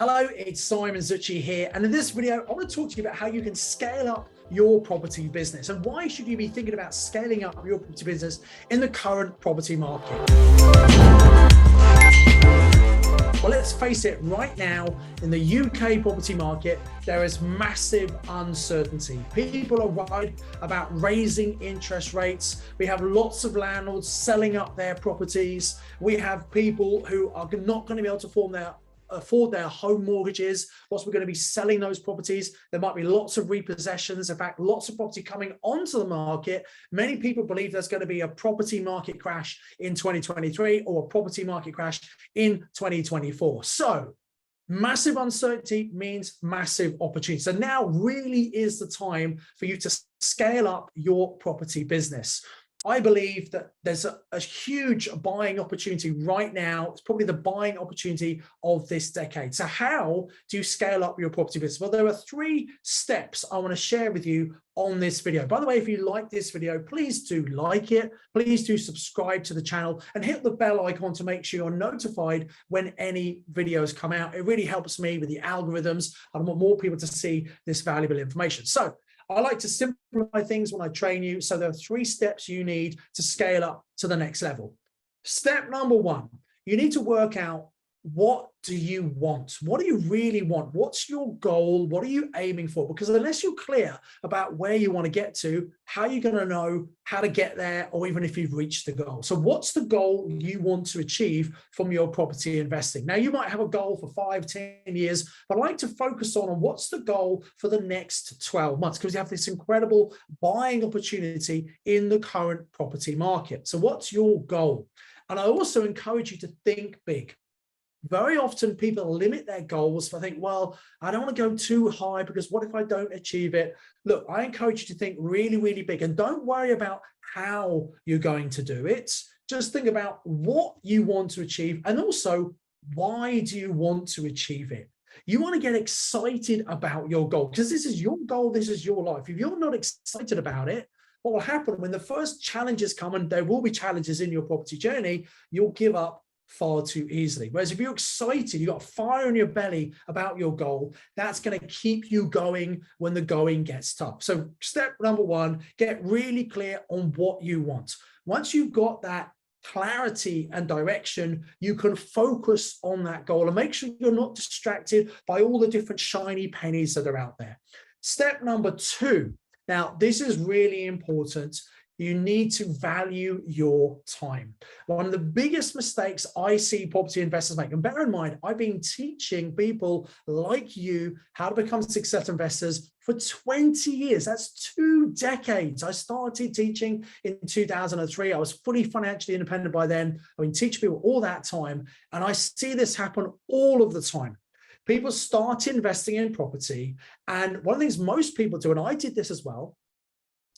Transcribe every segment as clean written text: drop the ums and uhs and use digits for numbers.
Hello, it's Simon Zutshi here, and in this video, I want to talk to you about how you can scale up your property business and why should you be thinking about scaling up your property business in the current property market. Well, let's face it, right now in the UK property market, there is massive uncertainty. People are worried about raising interest rates. We have lots of landlords selling up their properties. We have people who are not going to be able to afford their home mortgages. Whilst we're going to be selling those properties, there might be lots of repossessions. In fact, lots of property coming onto the market. Many people believe there's going to be a property market crash in 2023 or a property market crash in 2024. So massive uncertainty means massive opportunity. So now really is the time for you to scale up your property business. I believe that there's a huge buying opportunity right now. It's probably the buying opportunity of this decade. So how do you scale up your property business? Well, there are 3 steps I want to share with you on this video. By the way, if you like this video, please do like it. Please do subscribe to the channel and hit the bell icon to make sure you're notified when any videos come out. It really helps me with the algorithms. I want more people to see this valuable information. So I like to simplify things when I train you. So there are 3 steps you need to scale up to the next level. Step number 1, you need to work out, what do you want? What do you really want? What's your goal? What are you aiming for? Because unless you're clear about where you want to get to, how are you going to know how to get there, or even if you've reached the goal? So what's the goal you want to achieve from your property investing? Now, you might have a goal for 5, 10 years, but I like to focus on what's the goal for the next 12 months, because you have this incredible buying opportunity in the current property market. So what's your goal? And I also encourage you to think big. Very often people limit their goals. I think, well, I don't want to go too high because what if I don't achieve it? Look, I encourage you to think really, really big, and don't worry about how you're going to do it. Just think about what you want to achieve, and also, why do you want to achieve it? You want to get excited about your goal, because this is your goal. This is your life. If you're not excited about it, what will happen when the first challenges come, and there will be challenges in your property journey, you'll give up far too easily. Whereas if you're excited, you've got fire in your belly about your goal, that's going to keep you going when the going gets tough. So step number 1, get really clear on what you want. Once you've got that clarity and direction, you can focus on that goal and make sure you're not distracted by all the different shiny pennies that are out there. Step number 2. Now, this is really important. You need to value your time. One of the biggest mistakes I see property investors make, and bear in mind, I've been teaching people like you how to become successful investors for 20 years. That's 2 decades. I started teaching in 2003. I was fully financially independent by then. I've been teaching people all that time, and I see this happen all of the time. People start investing in property, and one of the things most people do, and I did this as well,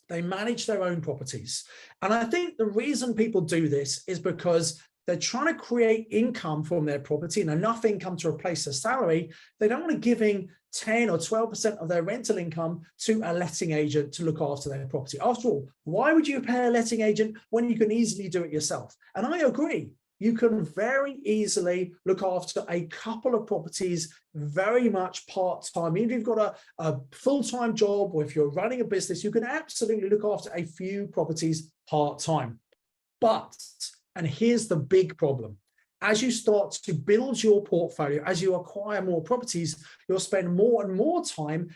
they manage their own properties. And I think the reason people do this is because they're trying to create income from their property and enough income to replace their salary. They don't want to giving 10 or 12% of their rental income to a letting agent to look after their property. After all, why would you pay a letting agent when you can easily do it yourself? And I agree. You can very easily look after a couple of properties very much part-time. Even if you've got a full-time job, or if you're running a business, you can absolutely look after a few properties part-time. But, and here's the big problem, as you start to build your portfolio, as you acquire more properties, you'll spend more and more time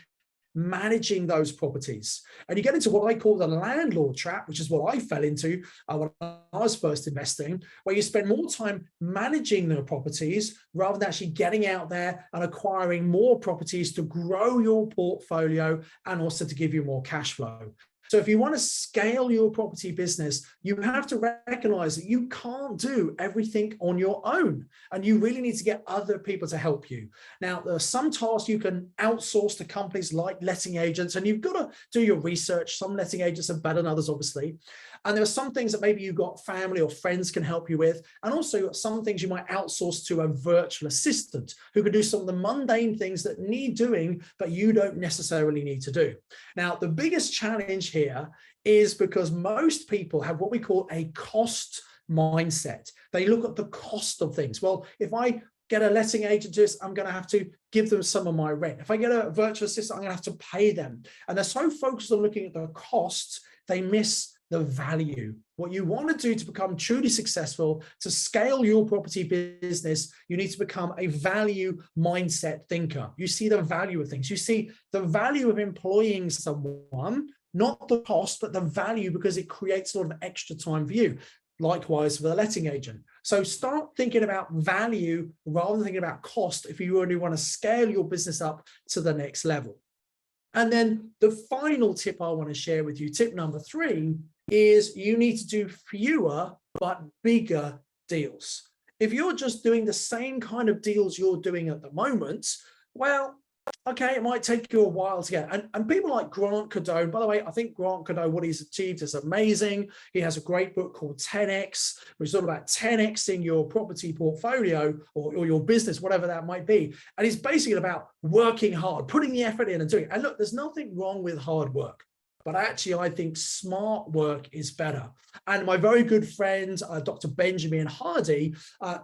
managing those properties. And you get into what I call the landlord trap, which is what I fell into when I was first investing, where you spend more time managing the properties rather than actually getting out there and acquiring more properties to grow your portfolio and also to give you more cash flow. So if you want to scale your property business, you have to recognize that you can't do everything on your own, and you really need to get other people to help you. Now, there are some tasks you can outsource to companies like letting agents, and you've got to do your research. Some letting agents are better than others, obviously. And there are some things that maybe you've got family or friends can help you with. And also some things you might outsource to a virtual assistant who can do some of the mundane things that need doing, but you don't necessarily need to do. Now, the biggest challenge here is because most people have what we call a cost mindset. They look at the cost of things. Well, if I get a letting agent to this, I'm going to have to give them some of my rent. If I get a virtual assistant, I'm going to have to pay them. And they're so focused on looking at the costs, they miss the value. What you want to do to become truly successful, to scale your property business, you need to become a value mindset thinker. You see the value of things. You see the value of employing someone, not the cost, but the value, because it creates a lot of extra time for you. Likewise for the letting agent. So start thinking about value rather than thinking about cost if you really want to scale your business up to the next level. And then the final tip I want to share with you, tip number 3, is you need to do fewer but bigger deals. If you're just doing the same kind of deals you're doing at the moment, well, okay, it might take you a while to get. And people like Grant Cardone, by the way, I think Grant Cardone, what he's achieved is amazing. He has a great book called 10X, which is all about 10Xing your property portfolio or your business, whatever that might be. And it's basically about working hard, putting the effort in and doing it. And look, there's nothing wrong with hard work. But actually, I think smart work is better. And my very good friend, Dr. Benjamin Hardy,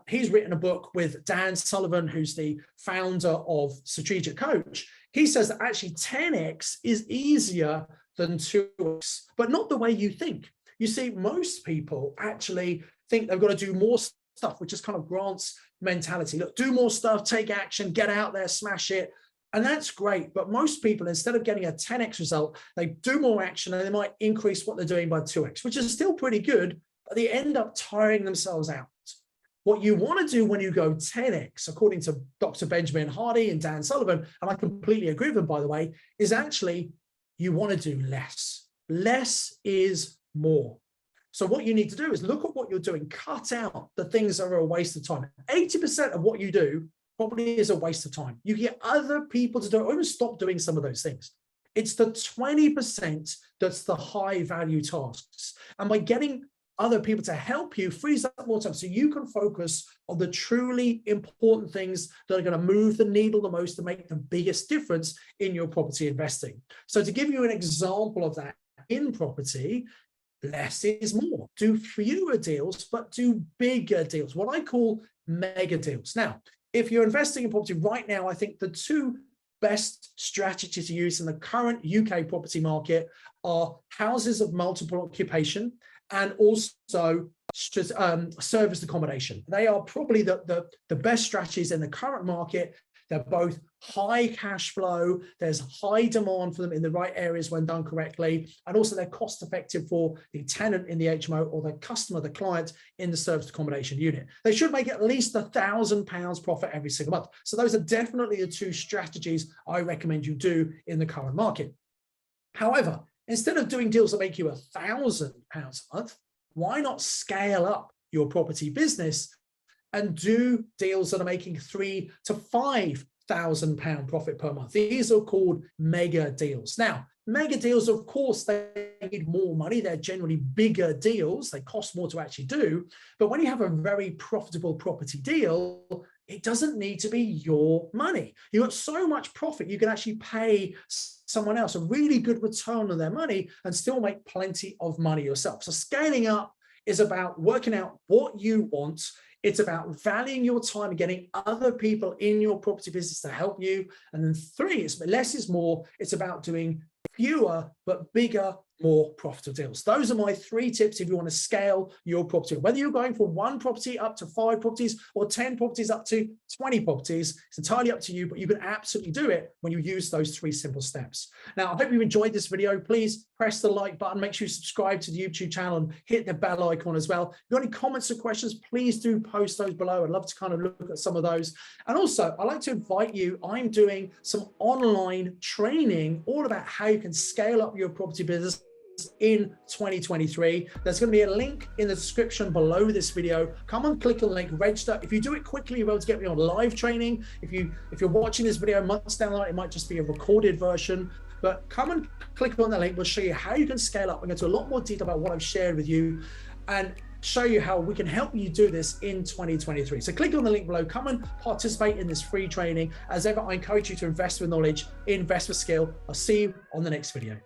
he's written a book with Dan Sullivan, who's the founder of Strategic Coach. He says that actually 10X is easier than 2X, but not the way you think. You see, most people actually think they've got to do more stuff, which is kind of Grant's mentality. Look, do more stuff, take action, get out there, smash it. And that's great. But most people, instead of getting a 10X result, they do more action and they might increase what they're doing by 2X, which is still pretty good, but they end up tiring themselves out. What you want to do when you go 10X, according to Dr. Benjamin Hardy and Dan Sullivan, and I completely agree with them, by the way, is actually you want to do less. Less is more. So what you need to do is look at what you're doing, cut out the things that are a waste of time. 80% of what you do probably is a waste of time. You get other people to do it, or even stop doing some of those things. It's the 20% that's the high value tasks. And by getting other people to help you, frees up more time so you can focus on the truly important things that are going to move the needle the most to make the biggest difference in your property investing. So to give you an example of that in property, less is more. Do fewer deals, but do bigger deals, what I call mega deals. Now, if you're investing in property right now, I think the 2 best strategies to use in the current UK property market are houses of multiple occupation and also serviced accommodation. They are probably the best strategies in the current market. They're both high cash flow. There's high demand for them in the right areas when done correctly. And also they're cost effective for the tenant in the HMO or the customer, the client in the serviced accommodation unit. They should make at least £1,000 profit every single month. So those are definitely the 2 strategies I recommend you do in the current market. However, instead of doing deals that make you £1,000 a month, why not scale up your property business and do deals that are making £3,000 to £5,000 profit per month? These are called mega deals. Now, mega deals, of course, they need more money. They're generally bigger deals. They cost more to actually do. But when you have a very profitable property deal, it doesn't need to be your money. You've got so much profit, you can actually pay someone else a really good return on their money and still make plenty of money yourself. So scaling up is about working out what you want. It's about valuing your time and getting other people in your property business to help you. And then 3, it's less is more. It's about doing fewer but bigger, more profitable deals. Those are my 3 tips if you want to scale your property. Whether you're going from 1 property up to 5 properties or 10 properties up to 20 properties, it's entirely up to you, but you can absolutely do it when you use those 3 simple steps. Now, I hope you enjoyed this video. Please press the like button. Make sure you subscribe to the YouTube channel and hit the bell icon as well. If you've got any comments or questions, please do post those below. I'd love to kind of look at some of those. And also, I'd like to invite you, I'm doing some online training all about how you can scale up your property business in 2023. There's going to be a link in the description below this video. Come and click on the link, register. If you do it quickly, you'll be able to get me on live training. If you're watching this video months down the line, it might just be a recorded version. But come and click on the link. We'll show you how you can scale up and go into a lot more detail about what I've shared with you and show you how we can help you do this in 2023. So click on the link below, come and participate in this free training. As ever, I encourage you to invest with knowledge, invest with skill. I'll see you on the next video.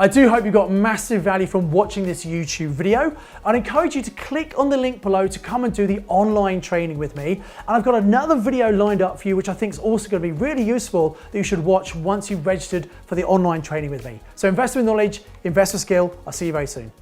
I do hope you got massive value from watching this YouTube video. I'd encourage you to click on the link below to come and do the online training with me. And I've got another video lined up for you, which I think is also going to be really useful that you should watch once you've registered for the online training with me. So invest with knowledge, invest with skill. I'll see you very soon.